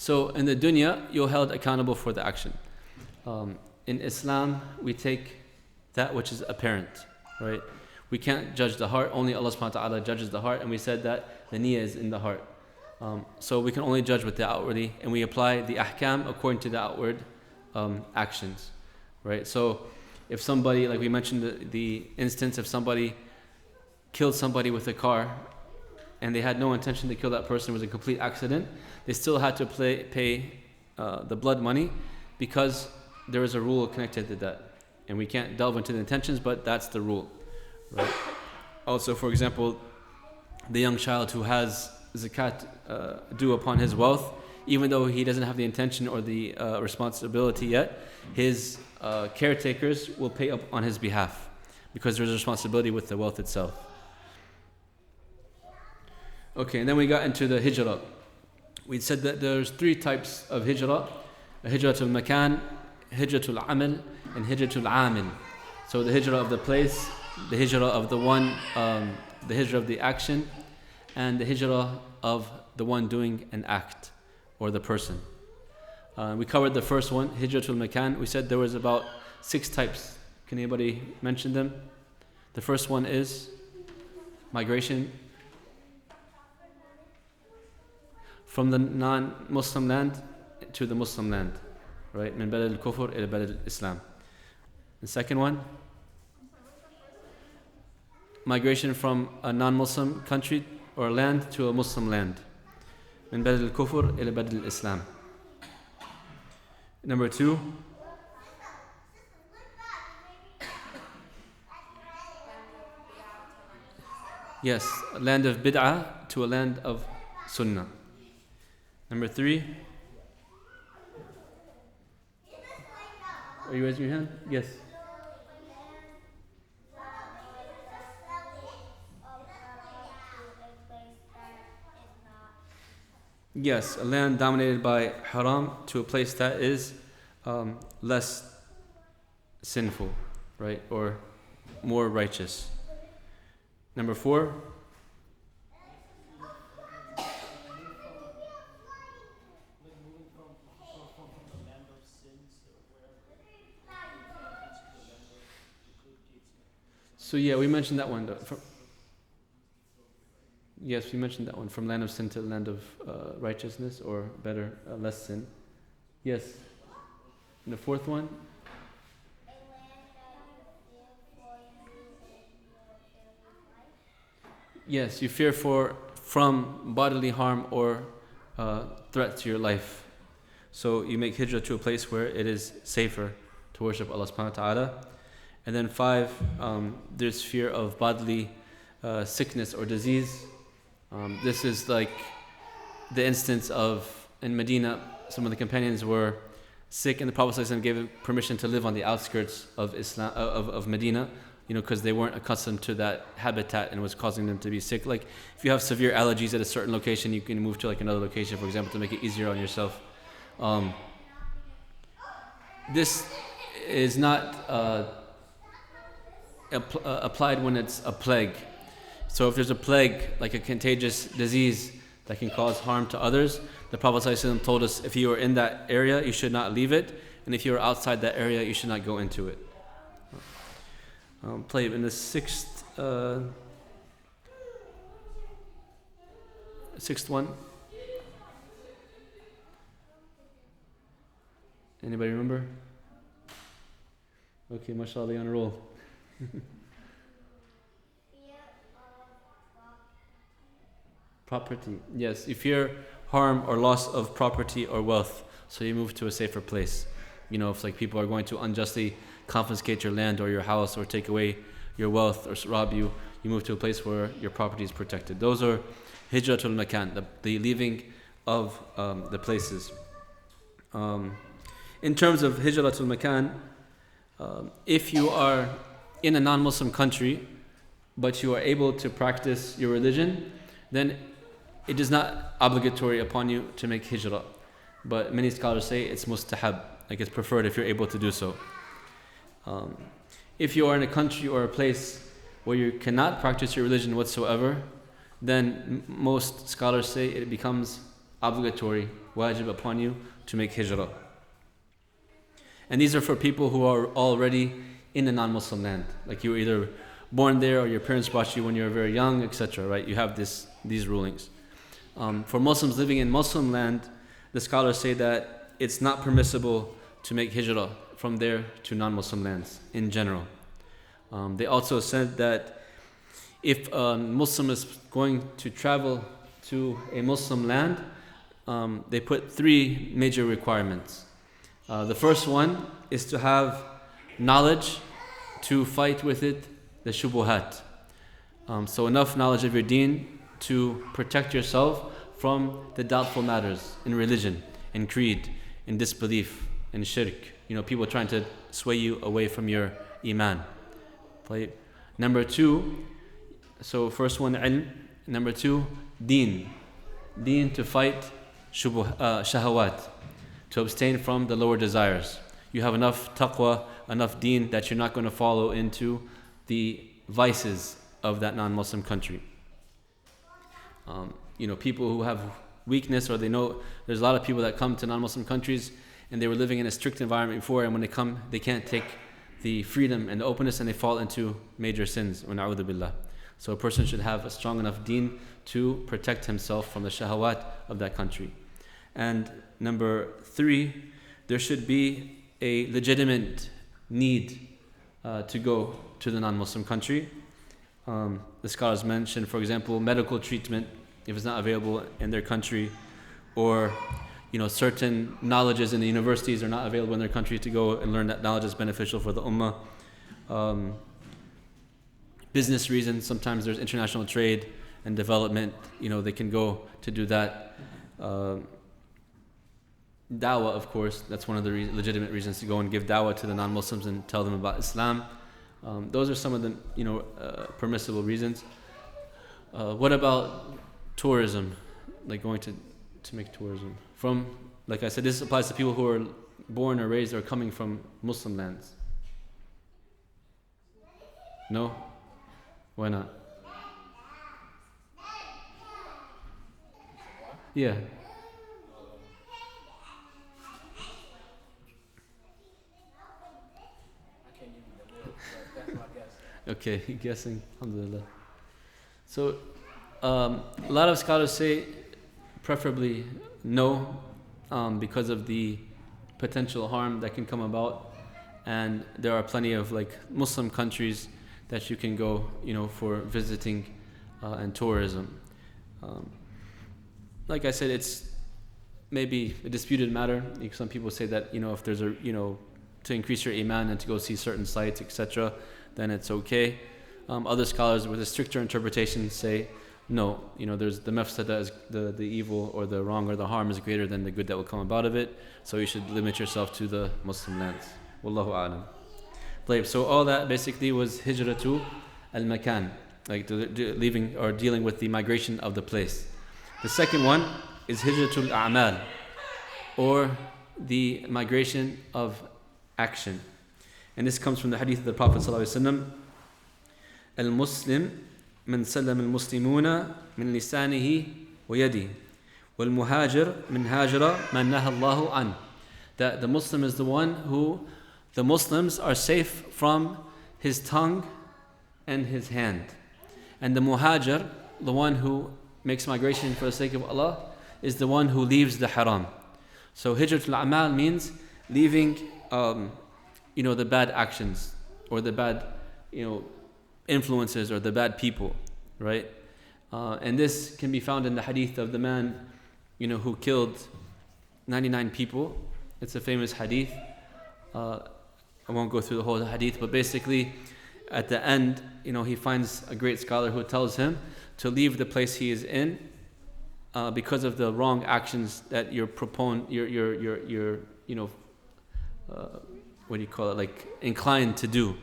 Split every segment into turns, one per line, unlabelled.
So in the dunya, you're held accountable for the action. In Islam, we take that which is apparent, right? We can't judge the heart. Only Allah subhanahu wa ta'ala judges the heart, and we said that the niyyah is in the heart. So we can only judge with the outwardly, and we apply the ahkam according to the outward actions, right? So if somebody, like we mentioned the instance, if somebody killed somebody with a car, and they had no intention to kill that person, it was a complete accident, they still had to pay the blood money, because there is a rule connected to that. And we can't delve into the intentions, but that's the rule, right? Also, for example, the young child who has zakat due upon his wealth, even though he doesn't have the intention or the responsibility yet, his caretakers will pay up on his behalf, because there's a responsibility with the wealth itself. Okay, and then we got into the hijrah. We said that there's 3 types of hijrah: hijratul makan, hijratul amal, and hijratul amil. So the hijrah of the place, the hijrah of the one, the hijrah of the action, and the hijrah of the one doing an act, or the person. We covered the first one, hijratul makan. We said there was about 6 types. Can anybody mention them? The first one is migration from the non-Muslim land to the Muslim land, right? من بلد الكفر إلى بلد الإسلام. The second one, migration from a non-Muslim country or land to a Muslim land. من بلد الكفر إلى بلد الإسلام. Number 2, yes, a land of bid'ah to a land of sunnah. Number 3, are you raising your hand? Yes. Yes, a land dominated by haram to a place that is less sinful, right? Or more righteous. Number 4, so yeah, we mentioned that one. Yes, we mentioned that one. From land of sin to land of righteousness, or better, less sin. Yes. And the 4th one? Yes, you fear from bodily harm or threat to your life. So you make hijrah to a place where it is safer to worship Allah subhanahu wa ta'ala. And then 5, there's fear of bodily sickness or disease. This is like the instance of, in Medina, some of the companions were sick, and the Prophet ﷺ gave permission to live on the outskirts of Islam, of Medina, because they weren't accustomed to that habitat and it was causing them to be sick. Like if you have severe allergies at a certain location, you can move to like another location, for example, to make it easier on yourself. This is not applied when it's a plague. So if there's a plague, like a contagious disease that can cause harm to others, the Prophet ﷺ told us if you are in that area, you should not leave it, and if you are outside that area, you should not go into it. In the 6th one. Anybody remember? Okay, mashallah, on a roll. Property. Yes, you fear harm or loss of property or wealth, so you move to a safer place. If like people are going to unjustly confiscate your land or your house or take away your wealth or rob you, you move to a place where your property is protected. Those are hijratul makan, the leaving of the places. In terms of hijratul makan, if you are in a non-Muslim country but you are able to practice your religion, then it is not obligatory upon you to make hijrah. But many scholars say it's mustahab, like it's preferred if you're able to do so. If you are in a country or a place where you cannot practice your religion whatsoever, then most scholars say it becomes obligatory wajib upon you to make hijrah. And these are for people who are already in a non-Muslim land. Like you were either born there or your parents brought you when you were very young, etc. Right? You have these rulings. For Muslims living in Muslim land, the scholars say that it's not permissible to make hijrah from there to non-Muslim lands in general. They also said that if a Muslim is going to travel to a Muslim land, they put 3 major requirements. The first one is to have knowledge to fight with it the shubuhat. So enough knowledge of your deen to protect yourself from the doubtful matters in religion, in creed, in disbelief, in shirk. People trying to sway you away from your iman. Number 2, so first one ilm. Number 2, deen. Deen to fight shahawat, to abstain from the lower desires. You have enough taqwa, enough deen that you're not going to follow into the vices of that non-Muslim country. People who have weakness, or they know there's a lot of people that come to non-Muslim countries and they were living in a strict environment before, and when they come, they can't take the freedom and the openness, and they fall into major sins. Na'udhu billah. So a person should have a strong enough deen to protect himself from the shahawat of that country. And number 3, there should be a legitimate need to go to the non-Muslim country. The scholars mention, for example, medical treatment, if it's not available in their country, or certain knowledges in the universities are not available in their country to go and learn that knowledge is beneficial for the ummah. Business reasons, sometimes there's international trade and development, they can go to do that. Dawah, of course, that's one of the legitimate reasons to go and give dawah to the non-Muslims and tell them about Islam. Those are some of the permissible reasons. What about tourism, like going to make tourism? Like I said, this applies to people who are born or raised or coming from Muslim lands. No? Why not? Yeah. Okay, guessing. Alhamdulillah. So, a lot of scholars say preferably no, because of the potential harm that can come about, and there are plenty of Muslim countries that you can go, for visiting and tourism. Like I said, it's maybe a disputed matter. Some people say that if there's to increase your iman and to go see certain sites, etc., then it's okay. Other scholars with a stricter interpretation say no, there's the mafsada, is the evil or the wrong or the harm is greater than the good that will come about of it, so you should limit yourself to the Muslim lands. Wallahu a'lam. So all that basically was hijratu al-makan, leaving or dealing with the migration of the place. The second one is hijratul a'mal, or the migration of action. And this comes from the hadith of the Prophet ﷺ. Al-Muslim من سلم المسلمون من لسانه ويده والمهاجر من هاجر من نهى الله عنه. That the Muslim is the one who the Muslims are safe from his tongue and his hand. And the muhajir, the one who makes migration for the sake of Allah, is the one who leaves the haram. So hijratul a'mal means leaving the bad actions or the bad influences or the bad people, right? And this can be found in the hadith of the man who killed 99 people. It's a famous hadith. I won't go through the whole hadith, but basically at the end, he finds a great scholar who tells him to leave the place he is in because of the wrong actions that you're inclined to do,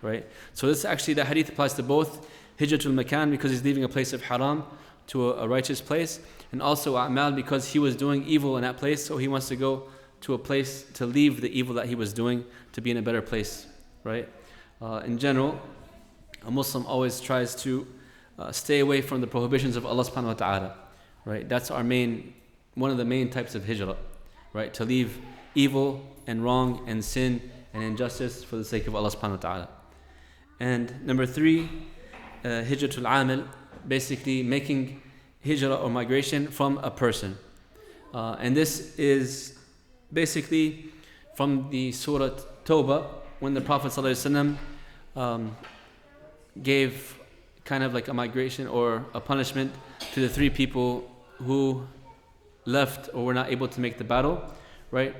right? So this actually, the hadith applies to both hijratul makan, because he's leaving a place of haram to a righteous place, and also a'mal, because he was doing evil in that place, so he wants to go to a place to leave the evil that he was doing to be in a better place, right? In general, a Muslim always tries to stay away from the prohibitions of Allah subhanahu wa ta'ala, right? That's our main one of the main types of hijrah, right? To leave evil and wrong and sin and injustice for the sake of Allah subhanahu wa ta'ala. And number 3, hijratul amil, basically making hijrah or migration from a person. And this is basically from the Surah Tawbah, when the Prophet ﷺ gave kind of like a migration or a punishment to the 3 people who left or were not able to make the battle, right?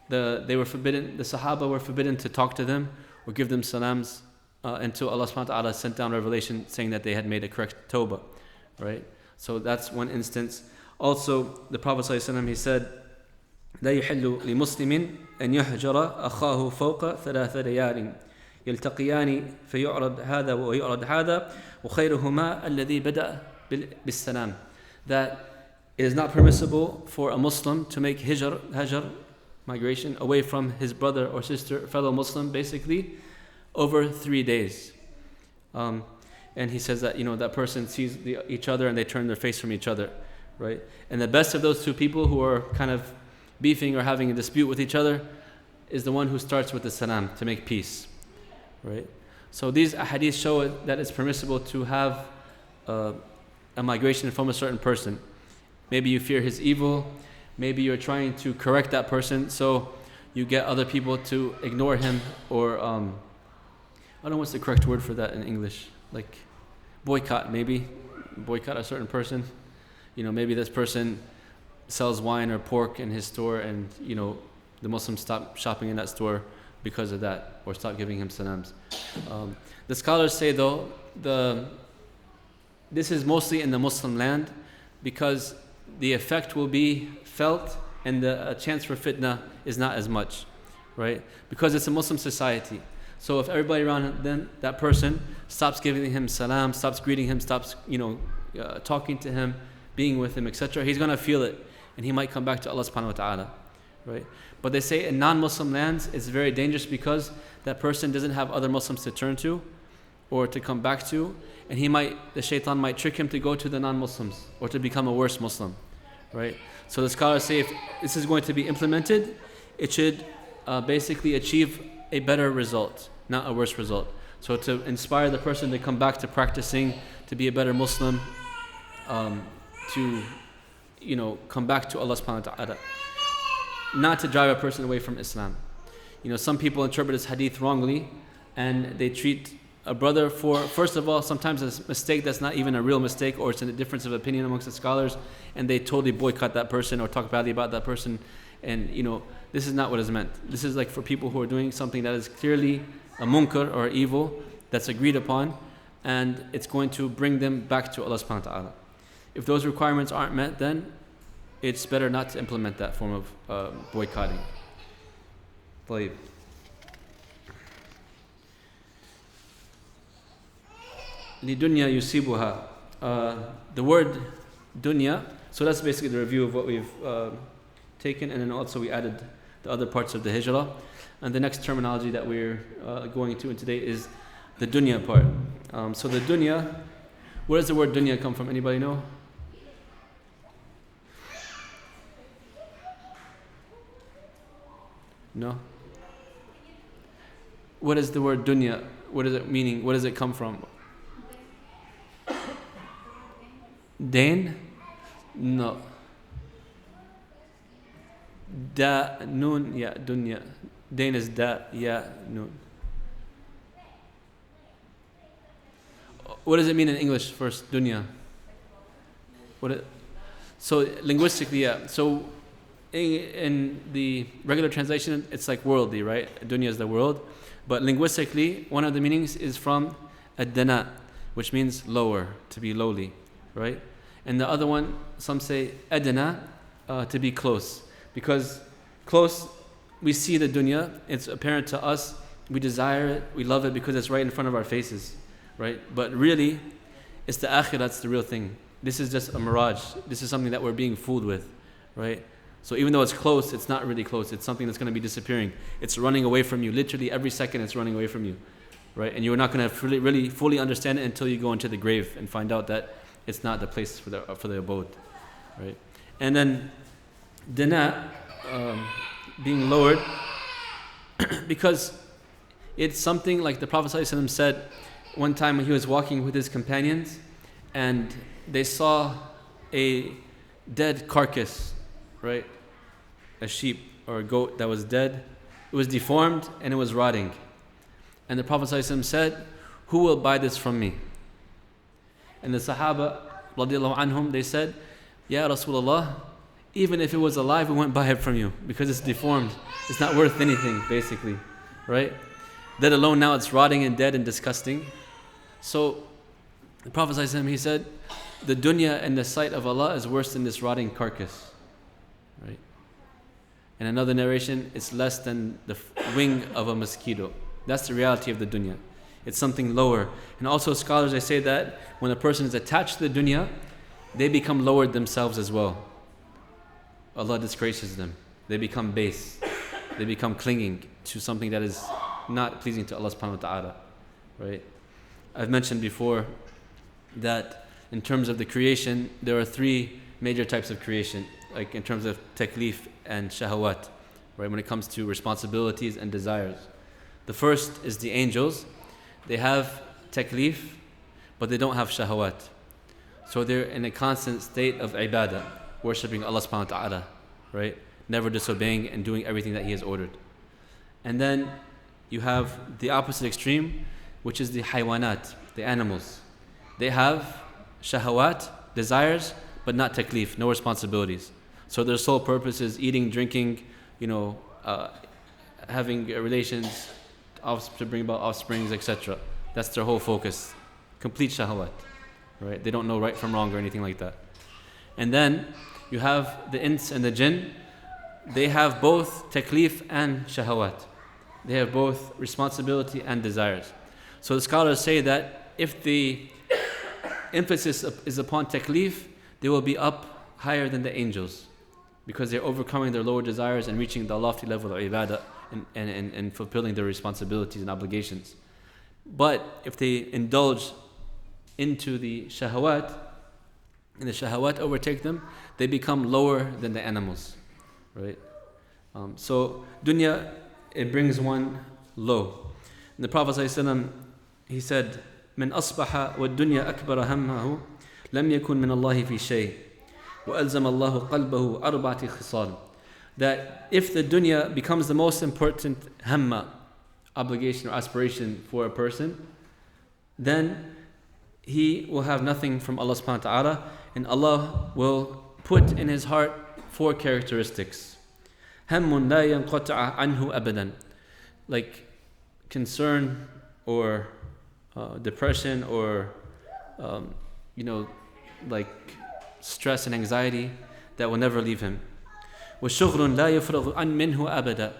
They were forbidden, the Sahaba were forbidden to talk to them or give them salams until Allah subhanahu wa ta'ala sent down revelation saying that they had made a correct tawbah, right? So that's one instance. Also, the Prophet ﷺ, he said, لا يحل لمسلم أن يهجر أخاه فوق 3 ليال يلتقيان فيعرض هذا ويعرض هذا وخيرهما الذي بدأ بالسلام. That it is not permissible for a Muslim to make hajr, migration, away from his brother or sister, fellow Muslim, basically, over 3 days. And he says that, that person sees each other and they turn their face from each other, right? And the best of those 2 people who are kind of beefing or having a dispute with each other is the one who starts with the salam to make peace, right? So these ahadith show that it's permissible to have a migration from a certain person. Maybe you fear his evil, maybe you're trying to correct that person, so you get other people to ignore him, or I don't know what's the correct word for that in English, like boycott, maybe boycott a certain person. Maybe this person sells wine or pork in his store, and the Muslims stop shopping in that store because of that, or stop giving him salams. The scholars say though, this is mostly in the Muslim land, because the effect will be felt and the chance for fitna is not as much, right? Because it's a Muslim society. So if everybody around them, that person, stops giving him salam, stops greeting him, stops talking to him, being with him, etc., he's going to feel it, and he might come back to Allah subhanahu wa ta'ala, right? But they say in non-Muslim lands it's very dangerous, because that person doesn't have other Muslims to turn to or to come back to, and the shaitan might trick him to go to the non-Muslims or to become a worse Muslim, right? So the scholars say if this is going to be implemented, it should basically achieve a better result, not a worse result. So to inspire the person to come back to practicing, to be a better Muslim, to come back to Allah subhanahu wa ta'ala, not to drive a person away from Islam. Some people interpret this hadith wrongly, and they treat a brother for, first of all, sometimes a mistake that's not even a real mistake, or it's a difference of opinion amongst the scholars, and they totally boycott that person or talk badly about that person. And this is not what is meant. This is like for people who are doing something that is clearly a munkar or evil that's agreed upon, and it's going to bring them back to Allah subhanahu wa ta'ala. If those requirements aren't met, then it's better not to implement that form of boycotting. طيب. لِدُنْيَا يُصِيبُهَا. The word dunya, so that's basically the review of what we've taken, and then also we added the other parts of the hijrah. And the next terminology that we're going to today is the dunya part. So the dunya, where does the word dunya come from? Anybody know? No? What is the word dunya? What is it meaning? What does it come from? Dain? No. Da, nun, ya, dunya. Dain is da, ya, nun. What does it mean in English first, dunya? So linguistically, yeah. So in the regular translation, it's like worldly, right? Dunya is the world. But linguistically, one of the meanings is from ad-dana, which means lower, to be lowly, right? And the other one, some say adana, to be close. Because close, we see the dunya, it's apparent to us, we desire it, we love it because it's right in front of our faces, right? But really, it's the akhirah that's the real thing. This is just a mirage. This is something that we're being fooled with, right? So even though it's close, it's not really close. It's something that's going to be disappearing. It's running away from you. Literally every second it's running away from you, right? And you're not going to really fully understand it until you go into the grave and find out that it's not the place for the abode, right? And then Dina, being lowered, because it's something like the Prophet ﷺ said one time when he was walking with his companions and they saw a dead carcass, right? A sheep or a goat that was dead. It was deformed and it was rotting. And the Prophet ﷺ said, "Who will buy this from me?" And the Sahaba, radiallahu anhum, they said, "Ya Rasulullah, even if it was alive, we wouldn't buy it from you because it's deformed. It's not worth anything, basically, right? Let alone now it's rotting and dead and disgusting." So the Prophet ﷺ, he said, the dunya in the sight of Allah is worse than this rotting carcass, right? In another narration, it's less than the wing of a mosquito. That's the reality of the dunya. It's something lower. And also scholars, they say that when a person is attached to the dunya, they become lowered themselves as well. Allah disgraces them. They become base. They become clinging to something that is not pleasing to Allah subhanahu wa ta'ala, right? I've mentioned before that in terms of the creation, there are three major types of creation, like in terms of taklif and shahawat, right? When it comes to responsibilities and desires. The first is the angels. They have taklif, but they don't have shahawat. So they're in a constant state of ibadah, worshipping Allah subhanahu wa ta'ala, right? Never disobeying and doing everything that He has ordered. And then you have the opposite extreme, which is the haywanat, the animals. They have shahawat, desires, but not taklif, no responsibilities. So their sole purpose is eating, drinking, having relations, to bring about offsprings, etc. That's their whole focus. Complete shahawat, right? They don't know right from wrong or anything like that. And then you have the ins and the jinn. They have both taklif and shahawat. They have both responsibility and desires. So the scholars say that if the emphasis is upon taklif, they will be up higher than the angels because they're overcoming their lower desires and reaching the lofty level of ibadah and fulfilling their responsibilities and obligations. But if they indulge into the shahawat, and the shahawat overtake them, they become lower than the animals, right? So dunya, it brings one low. And the Prophet ﷺ, he said, "من أصبح والدنيا أكبر همه لم يكن من الله في شيء وألزم الله قلبه أربعة خصال." That if the dunya becomes the most important hamma, obligation or aspiration for a person, then he will have nothing from Allah subhanahu wa ta'ala, and Allah will put in his heart 4 characteristics. هم لا ينقطع عنه أبدا, like concern or depression or like stress and anxiety that will never leave him. وشغل لا يفرغ عن منه أبدا,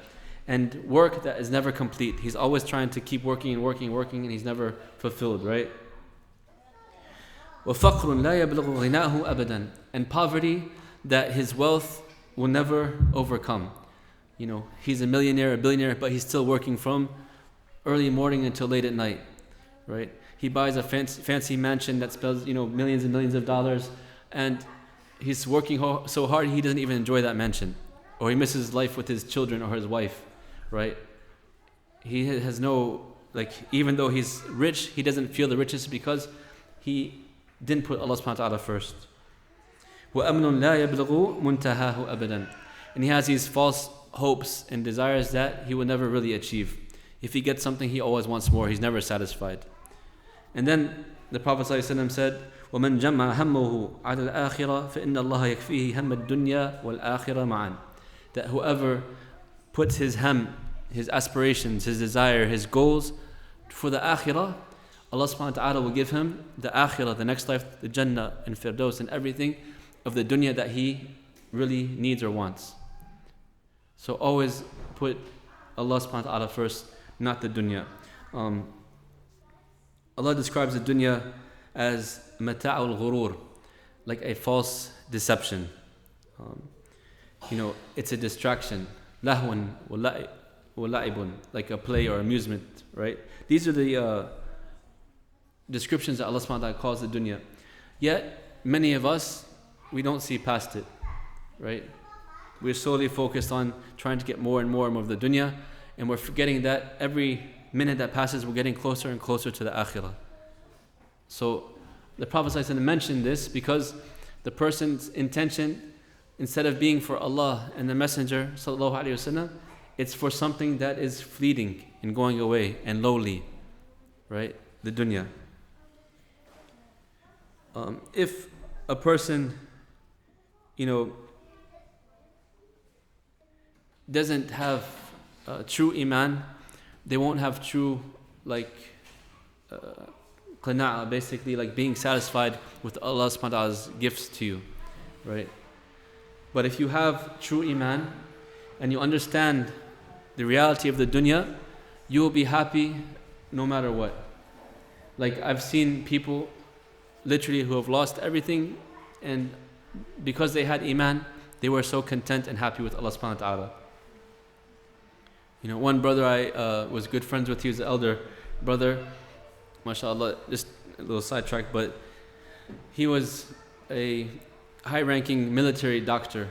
and work that is never complete. He's always trying to keep working and working and working, and he's never fulfilled, right? وفقر لا يبلغ غناه أبدا, and poverty that his wealth will never overcome. He's a millionaire, a billionaire, but he's still working from early morning until late at night, right? He buys a fancy mansion that spends millions and millions of dollars, and he's working so hard he doesn't even enjoy that mansion, or he misses life with his children or his wife, right? He has no, even though he's rich, he doesn't feel the richest because he didn't put Allah subhanahu wa ta'ala first. وَأَمْنٌ لَا يَبْلُغُ مُنْتَهَاهُ أَبَدًا, and he has these false hopes and desires that he will never really achieve. If he gets something, he always wants more. He's never satisfied. And then the Prophet ﷺ said, وَمَنْ جَمَّعَ هَمَّهُ عَلَى الْآخِرَةِ فَإِنَّ اللَّهَ يَكْفِيهِ هَمَّ الدُّنْيَا وَالْآخِرَةِ مَعًا. That whoever puts his his aspirations, his desire, his goals for the akhirah, Allah subhanahu wa ta'ala will give him the akhirah, the next life, the Jannah and Firdaus and everything of the dunya that he really needs or wants. So always put Allah subhanahu wa ta'ala first, not the dunya. Allah describes the dunya as mata'ul ghurur, like a false deception. It's a distraction. Lahwan wala'ibun, like a play or amusement, right? These are the descriptions that Allah subhanahu wa ta'ala calls the dunya. Yet, many of us, we don't see past it, right? we're solely focused on trying to get more and more of the dunya, and we're forgetting that every minute that passes, we're getting closer and closer to the akhirah. So the Prophet ﷺ mentioned this because the person's intention, instead of being for Allah and the Messenger ﷺ, it's for something that is fleeting and going away and lowly, right? The dunya. If a person, doesn't have true iman, they won't have true qana'ah, basically like being satisfied with Allah subhanahu wa ta'ala's gifts to you, right? But if you have true iman and you understand the reality of the dunya, you will be happy no matter what. Like I've seen people literally who have lost everything, and because they had iman, they were so content and happy with Allah subhanahu wa ta'ala. One brother I was good friends with, he was the elder brother, mashallah, just a little sidetrack, but he was a high-ranking military doctor.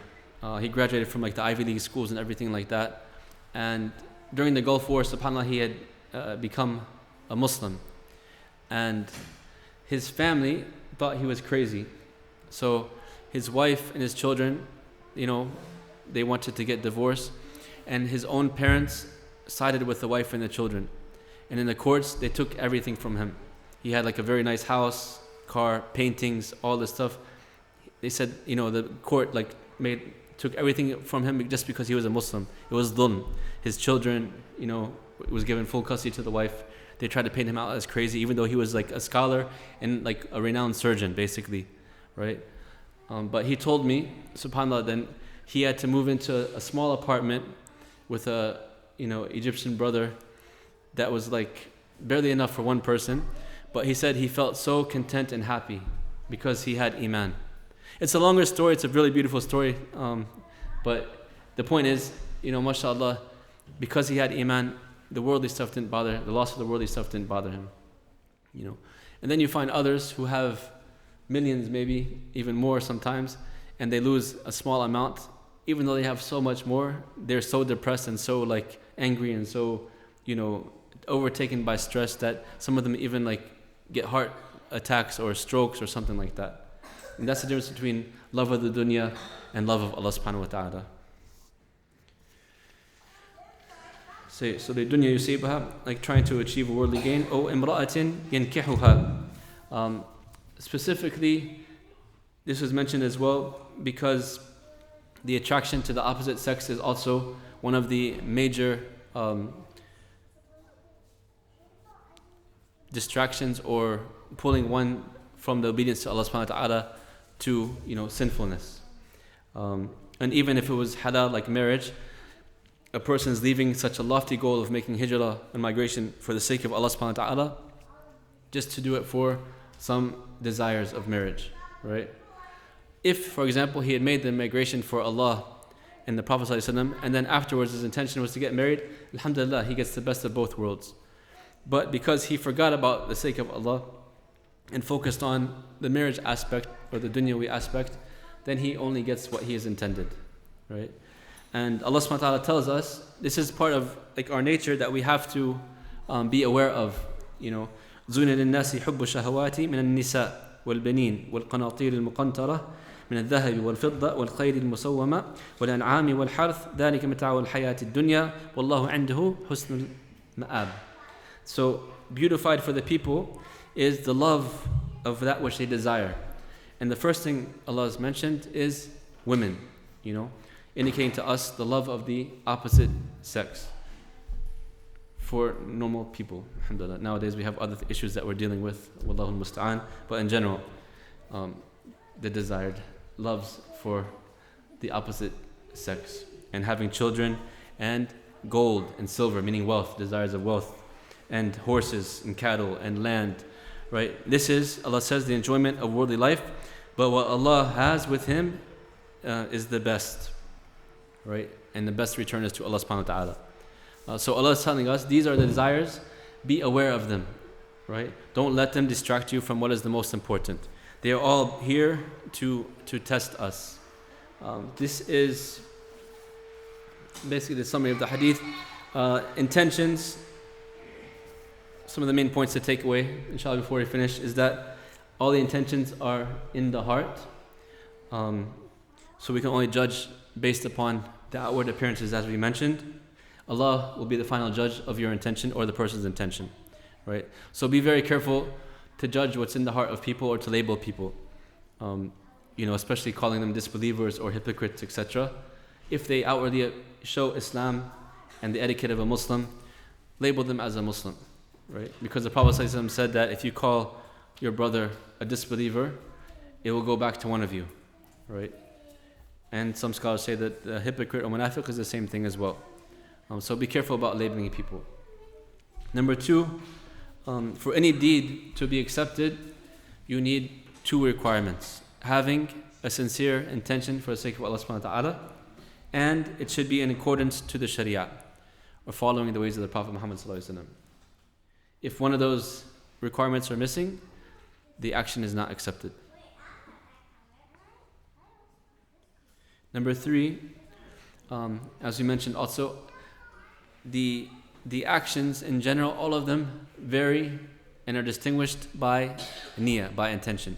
He graduated from the Ivy League schools and everything like that. And during the Gulf War, subhanAllah, he had become a Muslim. And his family thought he was crazy. So his wife and his children, they wanted to get divorced. And his own parents sided with the wife and the children. And in the courts, they took everything from him. He had a very nice house, car, paintings, all this stuff. They said, the court took everything from him just because he was a Muslim. It was dhulm. His children, was given full custody to the wife. They tried to paint him out as crazy, even though he was a scholar and a renowned surgeon, basically, right? But he told me, subhanAllah, then he had to move into a small apartment with a Egyptian brother that was barely enough for one person, but he said he felt so content and happy because he had iman. It's a longer story, it's a really beautiful story, but the point is, mashallah, because he had iman, the worldly stuff didn't bother, the loss of the worldly stuff didn't bother him. And then you find others who have millions, maybe even more sometimes, and they lose a small amount. Even though they have so much more, they're so depressed and so angry and so, overtaken by stress that some of them even get heart attacks or strokes or something like that. And that's the difference between love of the dunya and love of Allah subhanahu wa ta'ala. So the dunya yusibaha, trying to achieve a worldly gain. O imra'atin yankihuha. Specifically, this was mentioned as well because the attraction to the opposite sex is also one of the major distractions or pulling one from the obedience to Allah subhanahu wa ta'ala to sinfulness. And even if it was halal, like marriage, a person is leaving such a lofty goal of making hijrah and migration for the sake of Allah subhanahu wa ta'ala just to do it for some desires of marriage, right? If, for example, he had made the migration for Allah and the Prophet ﷺ, and then afterwards his intention was to get married, alhamdulillah, he gets the best of both worlds. But because he forgot about the sake of Allah and focused on the marriage aspect or the dunyawi aspect, then he only gets what he has intended, right? And Allah subhanahu wa ta'ala tells us, this is part of our nature that we have to be aware of, زُينَ لِلنَّاسِ حُبُّ الشَّهَوَاتِ مِنَ النِّسَاءِ وَالْبَنِينَ وَالْقَنَاطِيرِ الْمُقَنْطَرَةِ من الذهب والفضة والخيل المسومة والأنعام والحرث ذلك متاع الحياة الدنيا والله عنده حسن المآب. So beautified for the people is the love of that which they desire. And the first thing Allah has mentioned is women, indicating to us the love of the opposite sex for normal people. Alhamdulillah. Nowadays we have other issues that we're dealing with, wallahu al-musta'an, but in general, the desired loves for the opposite sex, and having children, and gold and silver, meaning wealth, desires of wealth, and horses and cattle and land, right? This is, Allah says, the enjoyment of worldly life, but what Allah has with him is the best, right? And the best return is to Allah subhanahu wa ta'ala. So Allah is telling us, these are the desires, be aware of them, right? Don't let them distract you from what is the most important. They are all here to test us. This is basically the summary of the hadith. Intentions, some of the main points to take away, inshallah, before we finish, is that all the intentions are in the heart. So we can only judge based upon the outward appearances, as we mentioned. Allah will be the final judge of your intention or the person's intention, right? So be very careful to judge what's in the heart of people or to label people, especially calling them disbelievers or hypocrites, etc. If they outwardly show Islam and the etiquette of a Muslim, label them as a Muslim, right? Because the Prophet ﷺ said that if you call your brother a disbeliever, it will go back to one of you, right? And some scholars say that the hypocrite or munafiq is the same thing as well. So be careful about labeling people. Number two, for any deed to be accepted, you need two requirements. Having a sincere intention for the sake of Allah subhanahu wa ta'ala, and it should be in accordance to the Sharia, or following the ways of the Prophet Muhammad sallallahu alaihi wasallam. If one of those requirements are missing, the action is not accepted. Number three, as we mentioned also, the actions in general, all of them vary and are distinguished by niyyah, by intention.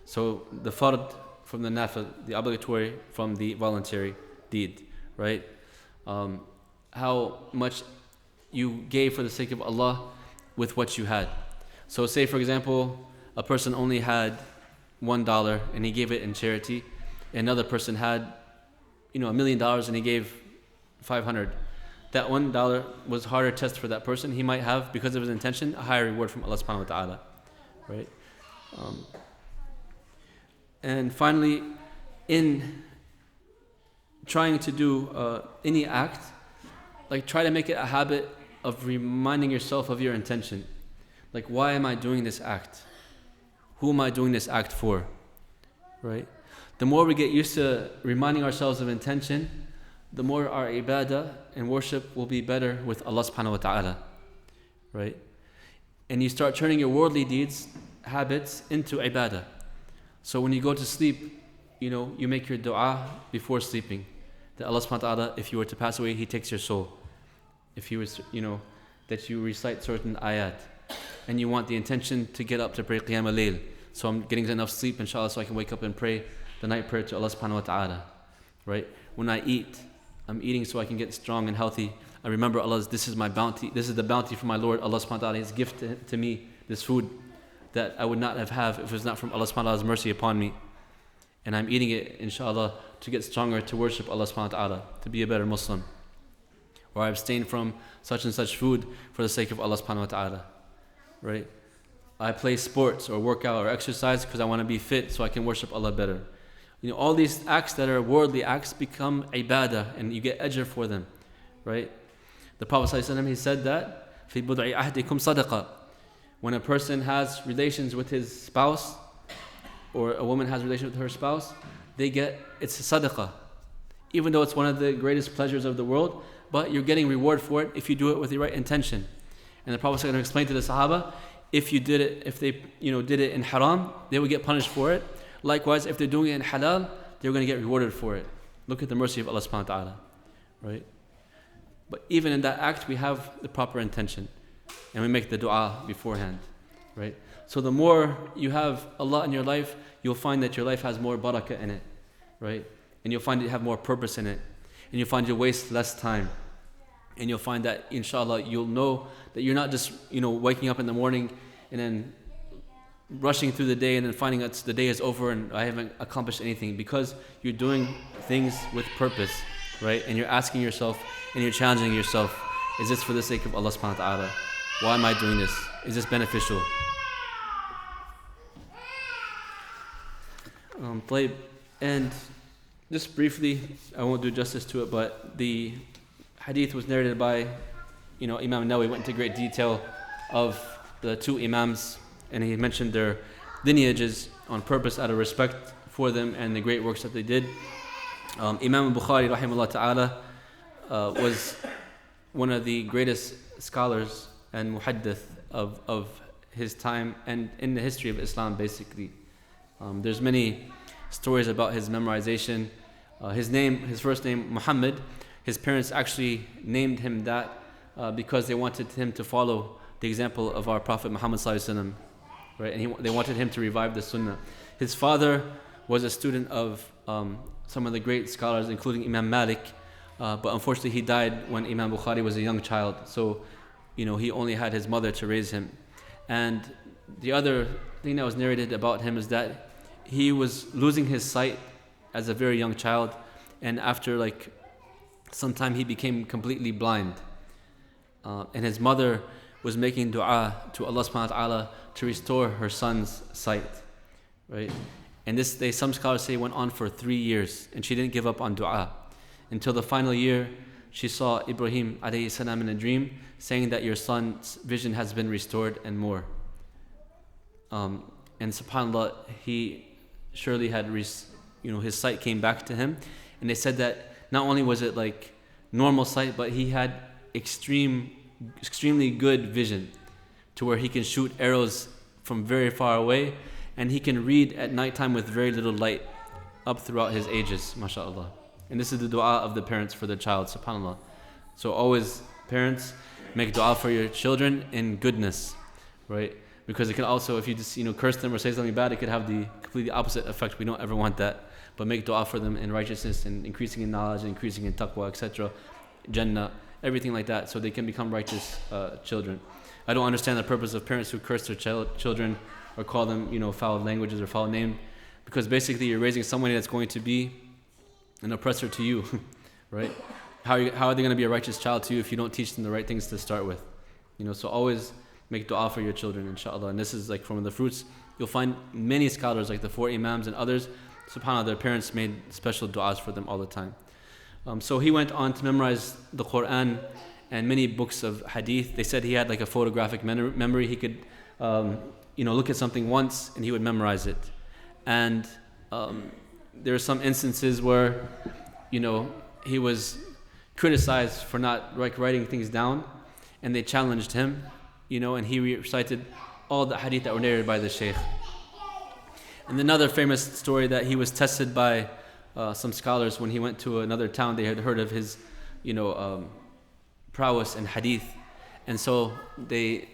So the fard from the nafil, the obligatory from the voluntary deed, right? How much you gave for the sake of Allah with what you had. So say for example, a person only had $1 and he gave it in charity. Another person had $1 million and he gave 500. That $1 was harder test for that person. He might have, because of his intention, a higher reward from Allah subhanahu wa ta'ala, right? And finally, in trying to do any act, like try to make it a habit of reminding yourself of your intention. Like, why am I doing this act? Who am I doing this act for? Right? The more we get used to reminding ourselves of intention, the more our ibadah and worship will be better with Allah subhanahu wa ta'ala. Right? And you start turning your worldly deeds, habits, into ibadah. So when you go to sleep, you make your dua before sleeping. That Allah subhanahu wa ta'ala, if you were to pass away, He takes your soul. If you was, that you recite certain ayat. And you want the intention to get up to pray Qiyam al-Layl. So I'm getting enough sleep, inshallah, so I can wake up and pray the night prayer to Allah subhanahu wa ta'ala. Right? When I eat, I'm eating so I can get strong and healthy. I remember this is my bounty. This is the bounty from my Lord, Allah subhanahu wa ta'ala, His gift to me, this food that I would not have if it was not from Allah subhanahu wa ta'ala's mercy upon me. And I'm eating it, inshallah, to get stronger, to worship Allah subhanahu wa ta'ala, to be a better Muslim. Or I abstain from such and such food for the sake of Allah subhanahu wa ta'ala. Right? I play sports or work out or exercise because I want to be fit so I can worship Allah better. All these acts that are worldly acts become ibadah and you get ajr for them. Right? The Prophet ﷺ, he said that فِي بُضْعِ أَحْدِكُمْ صَدَقَةً. When a person has relations with his spouse, or a woman has relations with her spouse, it's a sadaqah. Even though it's one of the greatest pleasures of the world, but you're getting reward for it if you do it with the right intention. And the Prophet ﷺ explained to the Sahaba, if they did it in haram, they would get punished for it. Likewise, if they're doing it in halal, they're going to get rewarded for it. Look at the mercy of Allah subhanahu wa ta'ala. Right? But even in that act, we have the proper intention. And we make the dua beforehand. Right? So the more you have Allah in your life, you'll find that your life has more barakah in it. Right? And you'll find it have more purpose in it. And you'll find you waste less time. And you'll find that, inshallah, you'll know that you're not just, waking up in the morning and then rushing through the day and then finding that the day is over and I haven't accomplished anything, because you're doing things with purpose, right? And you're asking yourself and you're challenging yourself, is this for the sake of Allah subhanahu wa ta'ala? Why am I doing this? Is this beneficial? And just briefly, I won't do justice to it, but the hadith was narrated by, Imam Nawawi went into great detail of the two imams, and he mentioned their lineages on purpose out of respect for them and the great works that they did. Imam al-Bukhari, rahimahullah ta'ala, was one of the greatest scholars and muhaddith of his time and in the history of Islam, basically. There's many stories about his memorization. His first name, Muhammad, His parents actually named him that because they wanted him to follow the example of our Prophet Muhammad sallallahu alaihi wasallam, right? And they wanted him to revive the Sunnah. His father was a student of some of the great scholars, including Imam Malik, but unfortunately he died when Imam Bukhari was a young child. So, he only had his mother to raise him. And the other thing that was narrated about him is that he was losing his sight as a very young child, and after some time he became completely blind. And his mother was making dua to Allah subhanahu wa ta'ala to restore her son's sight, right? And some scholars say went on for 3 years, and she didn't give up on dua until the final year. She saw Ibrahim alayhi salam in a dream saying that your son's vision has been restored and more. And subhanAllah, he surely had his sight came back to him. And they said that not only was it normal sight, but he had extremely good vision to where he can shoot arrows from very far away, and he can read at nighttime with very little light up throughout his ages, mashallah. And this is the dua of the parents for their child, subhanAllah. So always, parents, make dua for your children in goodness, right? Because it can also, if you just curse them or say something bad, it could have the completely opposite effect. We don't ever want that. But make dua for them in righteousness and increasing in knowledge and increasing in taqwa, etc. Jannah, everything like that, so they can become righteous children. I don't understand the purpose of parents who curse their children or call them foul languages or foul name, because basically you're raising somebody that's going to be an oppressor to you, right? How are they going to be a righteous child to you if you don't teach them the right things to start with? So always make dua for your children, inshallah. And this is from the fruits. You'll find many scholars like the 4 Imams and others, subhanAllah, their parents made special du'as for them all the time. So he went on to memorize the Quran and many books of Hadith. They said he had a photographic memory. He could look at something once and he would memorize it. And there are some instances where he was criticized for not writing things down, and they challenged him, and he recited all the hadith that were narrated by the Shaykh. And another famous story that he was tested by some scholars when he went to another town. They had heard of his prowess in hadith, and so they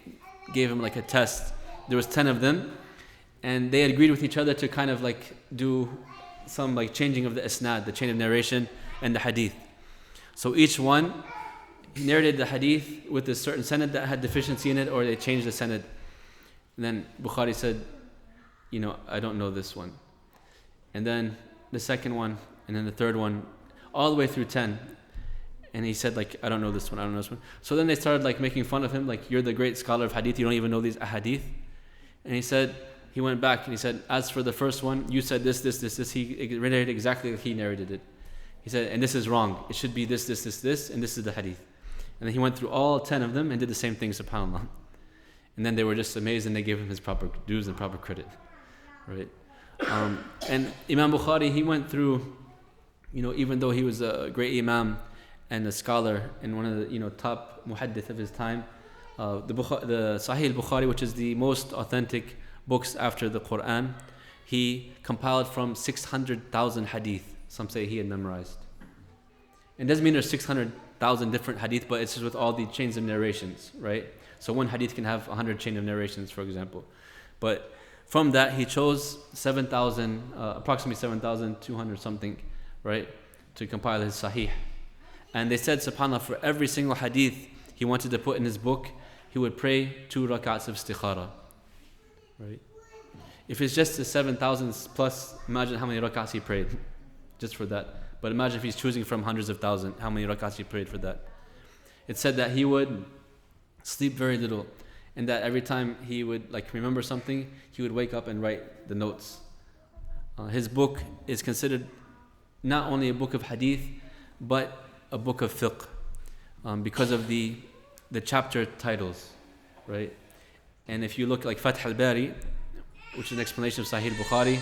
gave him a test. There was 10 of them, and they agreed with each other to kind of do some changing of the isnad, the chain of narration, and the hadith. So each one narrated the hadith with a certain sanad that had deficiency in it, or they changed the sanad. And then Bukhari said, I don't know this one. And then the second one, and then the third one, all the way through 10. And he said I don't know this one, I don't know this one. So then they started making fun of him, you're the great scholar of hadith, you don't even know these ahadith. And he went back and he said, as for the first one, you said this. He narrated exactly like he narrated it. He said, and this is wrong. It should be this, and this is the hadith. And then he went through all 10 of them and did the same thing, subhanAllah. And then they were just amazed, and they gave him his proper dues and proper credit, right? And Imam Bukhari, he went through, even though he was a great imam and a scholar and one of the top muhaddith of his time, the Sahih al-Bukhari, which is the most authentic books after the Quran, he compiled from 600,000 hadith. Some say he had memorized. It doesn't mean there's 600,000 different hadith, but it's just with all the chains of narrations, right? So one hadith can have 100 chain of narrations, for example. But from that, he chose approximately 7,200 something, right, to compile his Sahih. And they said, subhanAllah, for every single hadith he wanted to put in his book, he would pray 2 rak'ats of istikhara, right? If it's just the 7,000 plus, imagine how many rak'ats he prayed just for that. But imagine if he's choosing from hundreds of thousands, how many rak'ats he prayed for that. It said that he would sleep very little, and that every time he would remember something, he would wake up and write the notes. His book is considered not only a book of hadith, but a book of fiqh, because of the chapter titles, right? And if you look Fath al-Bari, which is an explanation of Sahih al-Bukhari,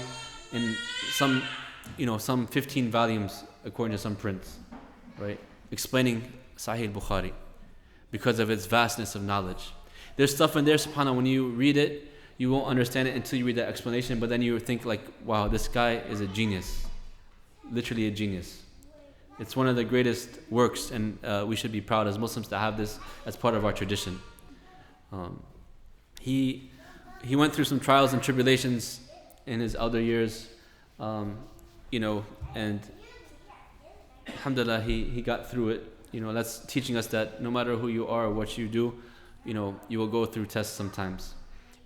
in some 15 volumes according to some prints, right, explaining Sahih al-Bukhari because of its vastness of knowledge. There's stuff in there, subhanAllah, when you read it, you won't understand it until you read that explanation, but then you think wow, this guy is a genius, literally a genius. It's one of the greatest works, and we should be proud as Muslims to have this as part of our tradition. He went through some trials and tribulations in his elder years, and alhamdulillah, he got through it. That's teaching us that no matter who you are or what you do, you will go through tests sometimes.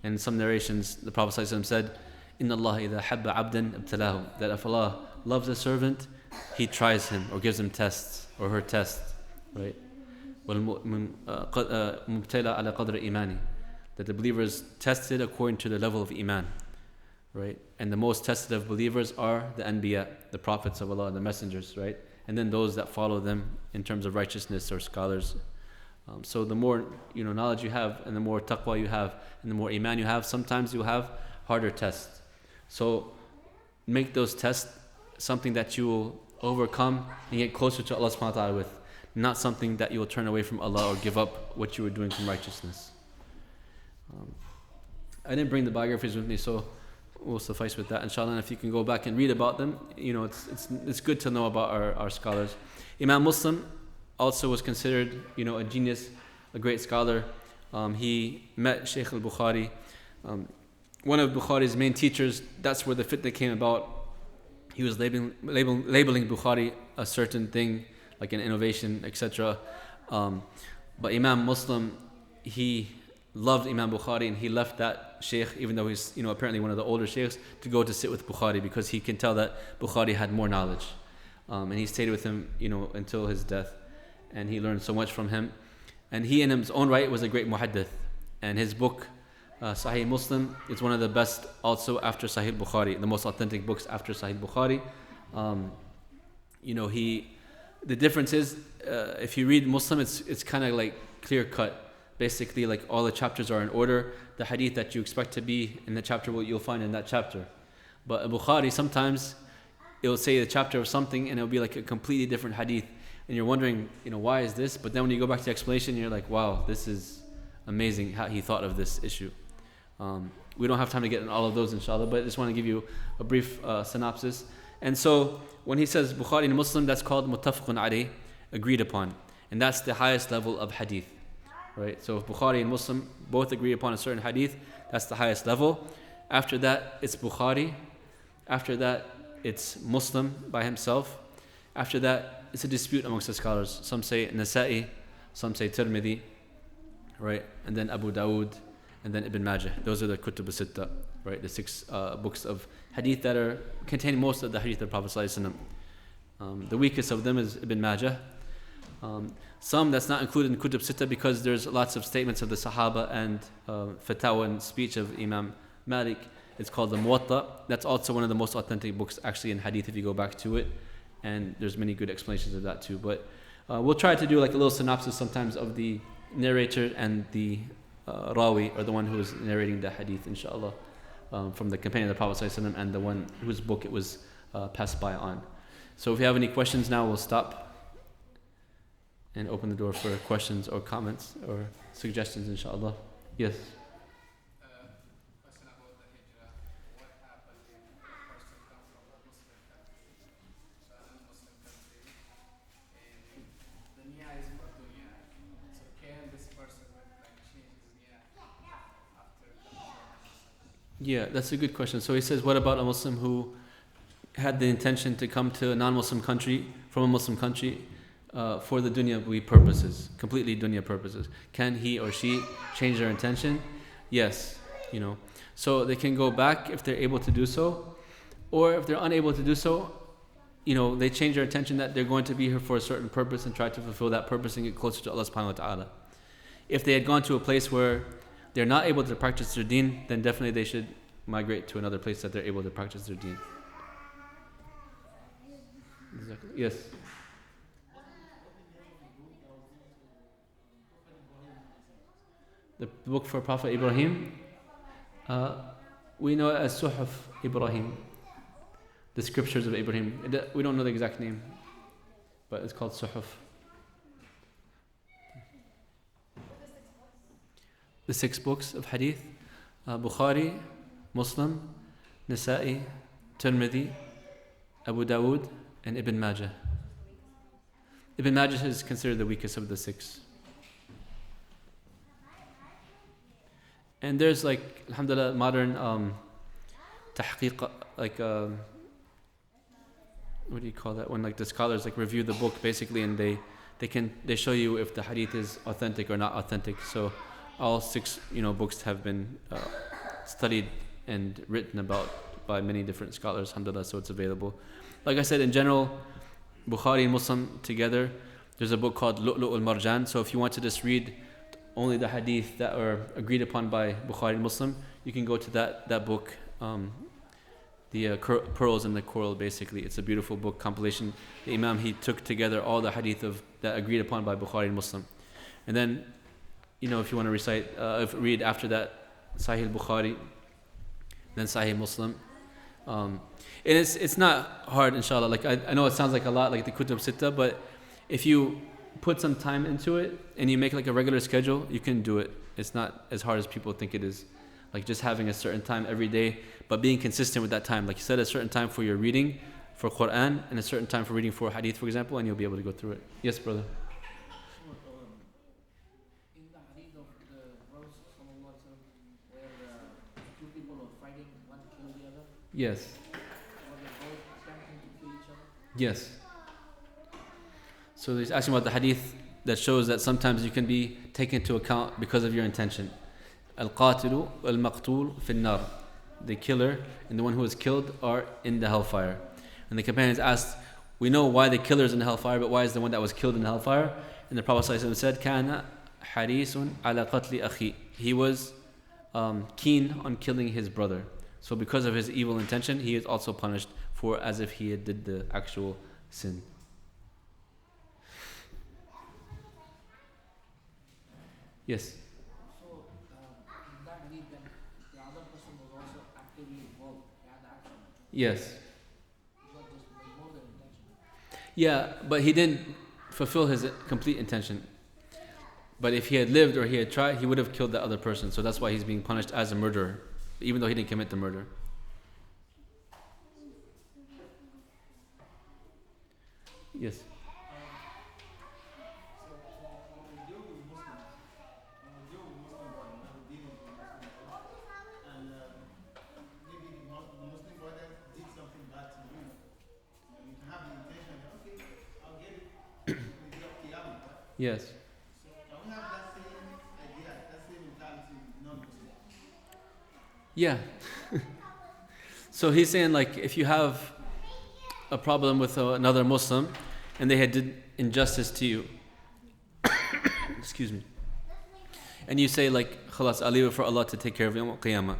And in some narrations, the Prophet ﷺ said, "Inna Allah idha habba abdan ibtalahu," that if Allah loves a servant, He tries him or gives him tests or her tests, right? مُبْتَلَى عَلَى قَدْرِ إِيمَانِ, that the believer is tested according to the level of iman, right? And the most tested of believers are the anbiya, the prophets of Allah, the messengers, right? And then those that follow them in terms of righteousness or scholars. So the more knowledge you have, and the more taqwa you have, and the more iman you have, sometimes you have harder tests. So make those tests something that you will overcome and get closer to Allah subhanahu wa ta'ala with, not something that you will turn away from Allah or give up what you were doing from righteousness. I didn't bring the biographies with me, so we'll suffice with that, inshallah. And if you can go back and read about them, it's good to know about our scholars. Imam Muslim also was considered, a genius, a great scholar. He met Shaykh al-Bukhari. One of Bukhari's main teachers, that's where the fitna came about. He was labeling Bukhari a certain thing, like an innovation, etc. But Imam Muslim, he loved Imam Bukhari, and he left that Shaykh, even though he's apparently one of the older Shaykhs, to go to sit with Bukhari, because he can tell that Bukhari had more knowledge. And he stayed with him, until his death. And he learned so much from him. And he in his own right was a great muhaddith. And his book, Sahih Muslim, is one of the best also after Sahih Bukhari, the most authentic books after Sahih Bukhari. The difference is, if you read Muslim, it's kind of like clear cut. Basically, like all the chapters are in order. The hadith that you expect to be in the chapter, you'll find in that chapter. But Bukhari, sometimes it will say the chapter of something, and it'll be like a completely different hadith. And you're wondering, why is this? But then when you go back to the explanation, you're like, wow, this is amazing how he thought of this issue. We don't have time to get in all of those, inshallah, but I just want to give you a brief synopsis. And so when he says Bukhari and Muslim, that's called muttafaqun alayh, agreed upon. And that's the highest level of hadith, right? So if Bukhari and Muslim both agree upon a certain hadith, that's the highest level. After that, it's Bukhari. After that, it's Muslim by himself. After that, it's a dispute amongst the scholars. Some say Nasa'i, some say Tirmidhi, right? And then Abu Dawood, and then Ibn Majah. Those are the Kutub al-Sitta, right? The 6 books of hadith that contain most of the hadith of the Prophet ﷺ. The weakest of them is Ibn Majah. Some that's not included in Kutub Sitta because there's lots of statements of the Sahaba and fatwa and speech of Imam Malik. It's called the Muwatta. That's also one of the most authentic books actually in hadith if you go back to it. And there's many good explanations of that too. But we'll try to do like a little synopsis sometimes of the narrator and the Rawi, or the one who is narrating the hadith, inshallah, from the companion of the Prophet ﷺ, and the one whose book it was passed by on. So if you have any questions now, we'll stop and open the door for questions or comments or suggestions, inshallah. Yes?
Question about the hijrah. What happens if a person comes from a Muslim country to another Muslim country, and the niyyah is for dunya? So can this person change his niyyah after coming from a Muslim?
Yeah, that's a good question. So he says, what about a Muslim who had the intention to come to a non-Muslim country, from a Muslim country, for the dunya purposes, completely dunya purposes? Can he or she change their intention? Yes, So they can go back if they're able to do so, or if they're unable to do so, they change their intention that they're going to be here for a certain purpose and try to fulfill that purpose and get closer to Allah subhanahu wa ta'ala. If they had gone to a place where they're not able to practice their deen, then definitely they should migrate to another place that they're able to practice their deen. Exactly. Yes? The book for Prophet Ibrahim, we know it as Suhuf Ibrahim, the scriptures of Ibrahim. We don't know the exact name, but it's called Suhuf. The 6 books of hadith, Bukhari, Muslim, Nasa'i, Tirmidhi, Abu Dawood, and Ibn Majah. Ibn Majah is considered the weakest of the six. And there's like, alhamdulillah, modern tahqiq, like what do you call that? When like the scholars like review the book basically, and they show you if the hadith is authentic or not authentic. So all six books have been studied and written about by many different scholars, alhamdulillah, so it's available. Like I said, in general, Bukhari and Muslim together, there's a book called Lu'lu' al-Marjan. So if you want to just read only the hadith that are agreed upon by Bukhari and Muslim, you can go to that book, the Pearls and the Coral, basically. It's a beautiful book compilation. The Imam, he took together all the hadith that agreed upon by Bukhari and Muslim. And then, if you want to read after that, Sahih Bukhari, then Sahih Muslim. And it's not hard, inshallah. Like I know it sounds like a lot, like the Kutub Sitta, but if you put some time into it and you make like a regular schedule, you can do it. It's not as hard as people think it is. Like just having a certain time every day, but being consistent with that time. Like you set a certain time for your reading for Quran and a certain time for reading for Hadith, for example, and you'll be able to go through it. Yes, brother.
In the Hadith of the verse where two people are fighting, one killed the other.
Yes.
Were they both attempting to kill each other?
Yes. So he's asking about the hadith that shows that sometimes you can be taken into account because of your intention. Al-qatilu wal-maqtul fi an-nar. The killer and the one who was killed are in the hellfire. And the companions asked, we know why the killer is in the hellfire, but why is the one that was killed in the hellfire? And the Prophet ﷺ said, كَانَ حَرِيسٌ عَلَى قَتْلِ أَخِي. He was keen on killing his brother. So because of his evil intention, he is also punished for as if he had did the actual sin. Yes.
So in that hadith, then the other person was also actively involved in the action.
Yes.
It was just more than intention.
Yeah, but he didn't fulfill his complete intention. But if he had lived or he had tried, he would have killed the other person. So that's why he's being punished as a murderer, even though he didn't commit the murder. Yes. Yes.
So can we have that same idea, that same mentality with non-Muslim?
Yeah. So he's saying like if you have a problem with another Muslim and they had did injustice to you, excuse me, and you say like, khalas, I'll leave it for Allah to take care of Yawm al-Qiyamah.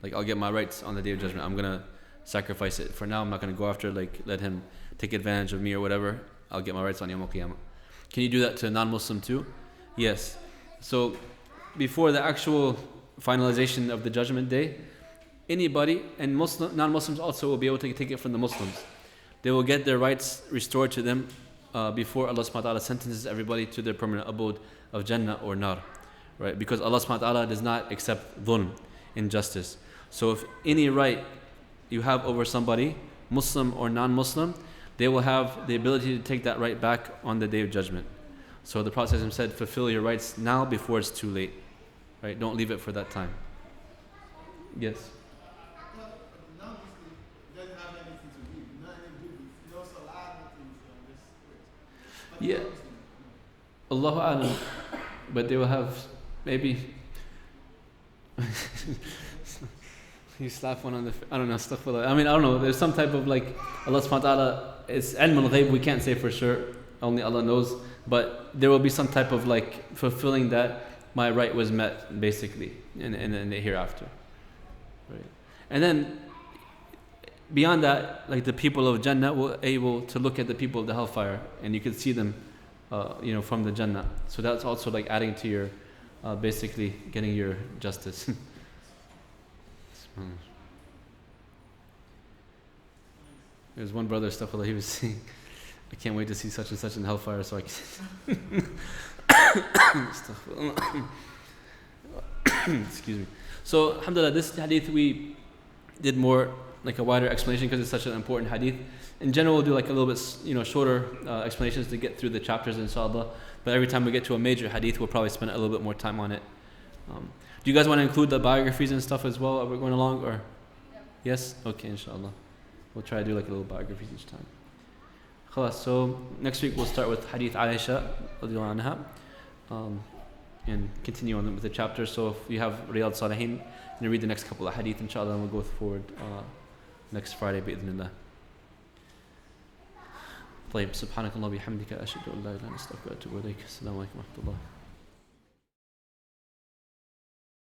Like I'll get my rights on the Day of Judgment. I'm going to sacrifice it. For now, I'm not going to go after, like let him take advantage of me or whatever. I'll get my rights on Yawm al-Qiyamah. Can you do that to a non-Muslim too? Yes. So before the actual finalization of the judgment day, anybody, and non-Muslims also will be able to take it from the Muslims. They will get their rights restored to them before Allah subhanahu wa ta'ala sentences everybody to their permanent abode of Jannah or Nar. Right? Because Allah subhanahu wa ta'ala does not accept dhulm, injustice. So if any right you have over somebody, Muslim or non-Muslim, they will have the ability to take that right back on the Day of Judgment. So the Prophet ﷺ said, fulfill your rights now before it's too late. Right? Don't leave it for that time. Yes.
Well, non-Muslim doesn't have anything to do, not any good, no salah, nothing from this.
Yeah. Allahu A'lam. But they will have maybe you slap one on the I don't know, astaghfirullah. I mean, I don't know. There's some type of like Allah subhanahu wa ta'ala, it's ilm al-ghayb, we can't say for sure. Only Allah knows. But there will be some type of like fulfilling that my right was met, basically, in the hereafter. Right. And then beyond that, like the people of Jannah will able to look at the people of the hellfire, and you can see them, from the Jannah. So that's also like adding to your, basically getting your justice. There's one brother, astaghfirullah, he was saying, I can't wait to see such and such in hellfire, so I can. Excuse me. So, alhamdulillah, this hadith we did more like a wider explanation because it's such an important hadith. In general, we'll do like a little bit shorter explanations to get through the chapters, inshallah. But every time we get to a major hadith, we'll probably spend a little bit more time on it. Do you guys want to include the biographies and stuff as well? Are we going along or? Yes? Okay, inshallah. We'll try to do like a little biographies each time. Khalas, so next week we'll start with Hadith Aisha radiallahu anha, and continue on with the chapter. So if you have Riyad as-Saliheen, you read the next couple of hadith, inshallah, and we'll go forward next Friday, bi'idhnillah. طيب سبحانك اللهم وبحمدك أشهد أن لا إله إلا أنت أستغفرك وأتوب إليك. السلام عليكم ورحمة الله.